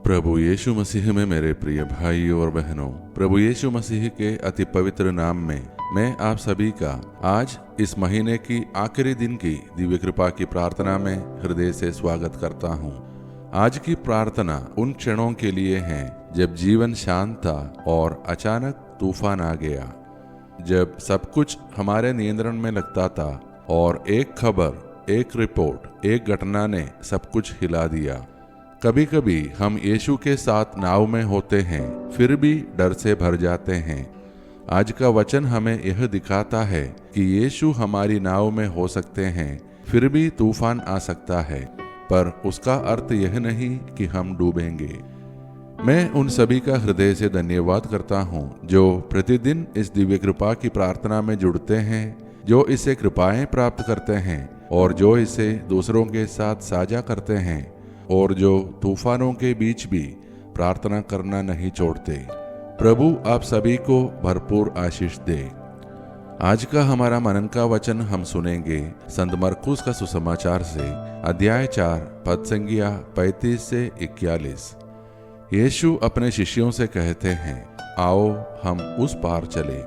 प्रभु यीशु मसीह में मेरे प्रिय भाइयों और बहनों, प्रभु यीशु मसीह के अति पवित्र नाम में मैं आप सभी का आज इस महीने की आखिरी दिन की दिव्य कृपा की प्रार्थना में हृदय से स्वागत करता हूँ। आज की प्रार्थना उन क्षणों के लिए है जब जीवन शांत था और अचानक तूफान आ गया, जब सब कुछ हमारे नियंत्रण में लगता था और एक खबर, एक रिपोर्ट, एक घटना ने सब कुछ हिला दिया। कभी कभी हम यीशु के साथ नाव में होते हैं, फिर भी डर से भर जाते हैं। आज का वचन हमें यह दिखाता है कि यीशु हमारी नाव में हो सकते हैं, फिर भी तूफान आ सकता है, पर उसका अर्थ यह नहीं कि हम डूबेंगे। मैं उन सभी का हृदय से धन्यवाद करता हूँ जो प्रतिदिन इस दिव्य कृपा की प्रार्थना में जुड़ते हैं, जो इसे कृपाएं प्राप्त करते हैं और जो इसे दूसरों के साथ साझा करते हैं और जो तूफानों के बीच भी प्रार्थना करना नहीं छोड़ते। प्रभु आप सभी को भरपूर आशीष दे। आज का हमारा मनन का वचन हम सुनेंगे संत मरकुस का सुसमाचार से अध्याय 4 पद संख्या 35 से 41। यीशु अपने शिष्यों से कहते हैं, आओ हम उस पार चले।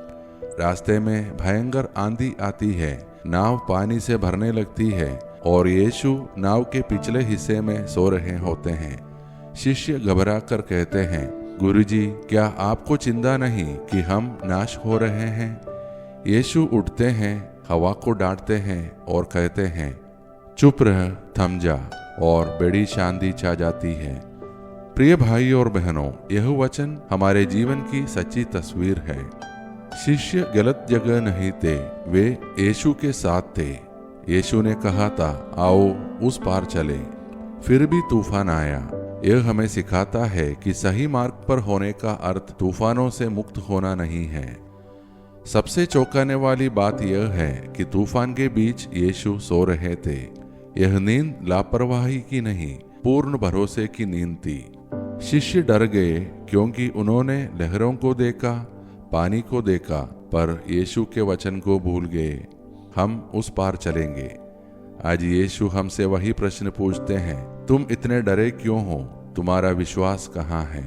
रास्ते में भयंकर आंधी आती है, नाव पानी से भरने लगती है और यीशु नाव के पिछले हिस्से में सो रहे होते हैं। शिष्य घबरा कर कहते हैं, गुरुजी, क्या आपको चिंता नहीं कि हम नाश हो रहे हैं? यीशु उठते हैं, हवा को डांटते हैं और कहते हैं, चुप रह, थम जा, और बड़ी शांति छा जाती है। प्रिय भाई और बहनों, यह वचन हमारे जीवन की सच्ची तस्वीर है। शिष्य गलत जगह नहीं थे, वे यीशु के साथ थे। यीशु ने कहा था, आओ उस पार चले, फिर भी तूफान आया। यह हमें सिखाता है कि सही मार्ग पर होने का अर्थ तूफानों से मुक्त होना नहीं है। सबसे चौंकाने वाली बात यह है कि तूफान के बीच यीशु सो रहे थे। यह नींद लापरवाही की नहीं, पूर्ण भरोसे की नींद थी। शिष्य डर गए क्योंकि उन्होंने लहरों को देखा, पानी को देखा, पर यीशु के वचन को भूल गए, हम उस पार चलेंगे। आज यीशु हमसे वही प्रश्न पूछते हैं, तुम इतने डरे क्यों हो? तुम्हारा विश्वास कहाँ है?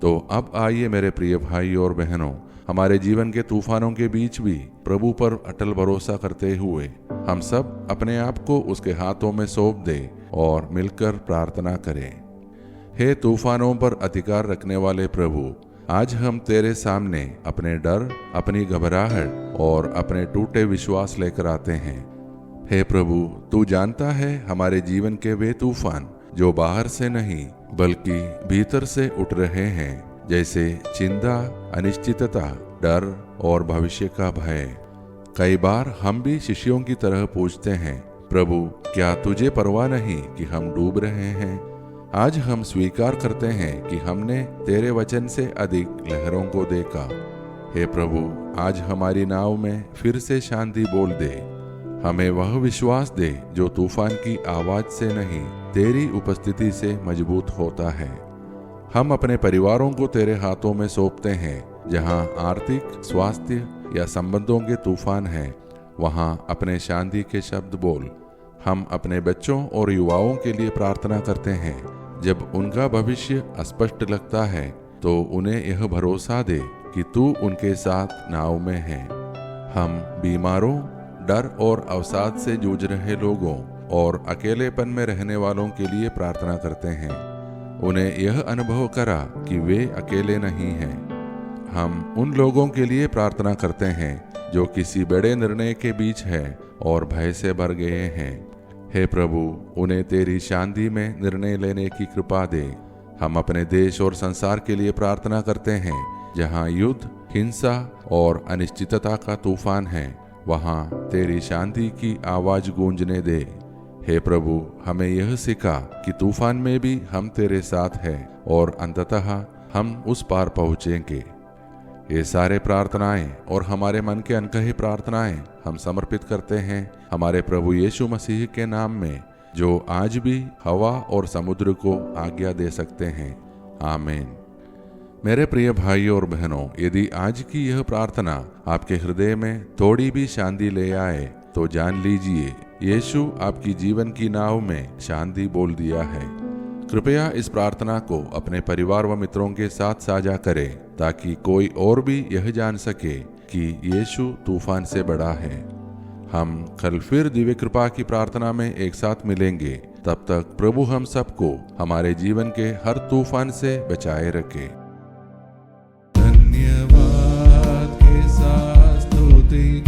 तो अब आइए मेरे प्रिय भाई और बहनों, हमारे जीवन के तूफानों के बीच भी प्रभु पर अटल भरोसा करते हुए हम सब अपने आप को उसके हाथों में सौंप दें और मिलकर प्रार्थना करें। हे तूफानों पर अधिकार रखने वाले प्रभु, आज हम तेरे सामने अपने डर, अपनी घबराहट और अपने टूटे विश्वास लेकर आते हैं। हे प्रभु, तू जानता है हमारे जीवन के वे तूफान जो बाहर से नहीं बल्कि भीतर से उठ रहे हैं, जैसे चिंता, अनिश्चितता, डर और भविष्य का भय। कई बार हम भी शिष्यों की तरह पूछते हैं, प्रभु, क्या तुझे परवाह नहीं कि हम डूब रहे हैं? आज हम स्वीकार करते हैं कि हमने तेरे वचन से अधिक लहरों को देखा। हे प्रभु, आज हमारी नाव में फिर से शांति बोल दे। हमें वह विश्वास दे जो तूफान की आवाज से नहीं, तेरी उपस्थिति से मजबूत होता है। हम अपने परिवारों को तेरे हाथों में सौंपते हैं। जहाँ आर्थिक, स्वास्थ्य या संबंधों के तूफान हैं, वहाँ अपने शांति के शब्द बोल। हम अपने बच्चों और युवाओं के लिए प्रार्थना करते हैं। जब उनका भविष्य अस्पष्ट लगता है तो उन्हें यह भरोसा दे कि तू उनके साथ नाव में है। हम बीमारों, डर और अवसाद से जूझ रहे लोगों और अकेलेपन में रहने वालों के लिए प्रार्थना करते हैं। उन्हें यह अनुभव करा कि वे अकेले नहीं हैं। हम उन लोगों के लिए प्रार्थना करते हैं जो किसी बड़े निर्णय के बीच है और भय से भर गए हैं। हे प्रभु, उन्हें तेरी शांति में निर्णय लेने की कृपा दे। हम अपने देश और संसार के लिए प्रार्थना करते हैं। जहाँ युद्ध, हिंसा और अनिश्चितता का तूफान है, वहाँ तेरी शांति की आवाज गूंजने दे। हे प्रभु, हमें यह सिखा कि तूफान में भी हम तेरे साथ हैं और अंततः हम उस पार पहुँचेंगे। ये सारे प्रार्थनाएं और हमारे मन के अनकही प्रार्थनाएं हम समर्पित करते हैं हमारे प्रभु यीशु मसीह के नाम में, जो आज भी हवा और समुद्र को आज्ञा दे सकते हैं। आमीन। मेरे प्रिय भाइयों और बहनों, यदि आज की यह प्रार्थना आपके हृदय में थोड़ी भी शांति ले आए तो जान लीजिए यीशु आपकी जीवन की नाव में शांति बोल दिया है। कृपया इस प्रार्थना को अपने परिवार व मित्रों के साथ साझा करें ताकि कोई और भी यह जान सके कि यीशु तूफान से बड़ा है। हम कल फिर दिव्य कृपा की प्रार्थना में एक साथ मिलेंगे। तब तक प्रभु हम सबको हमारे जीवन के हर तूफान से बचाए रखे। धन्यवाद के साथ स्तुति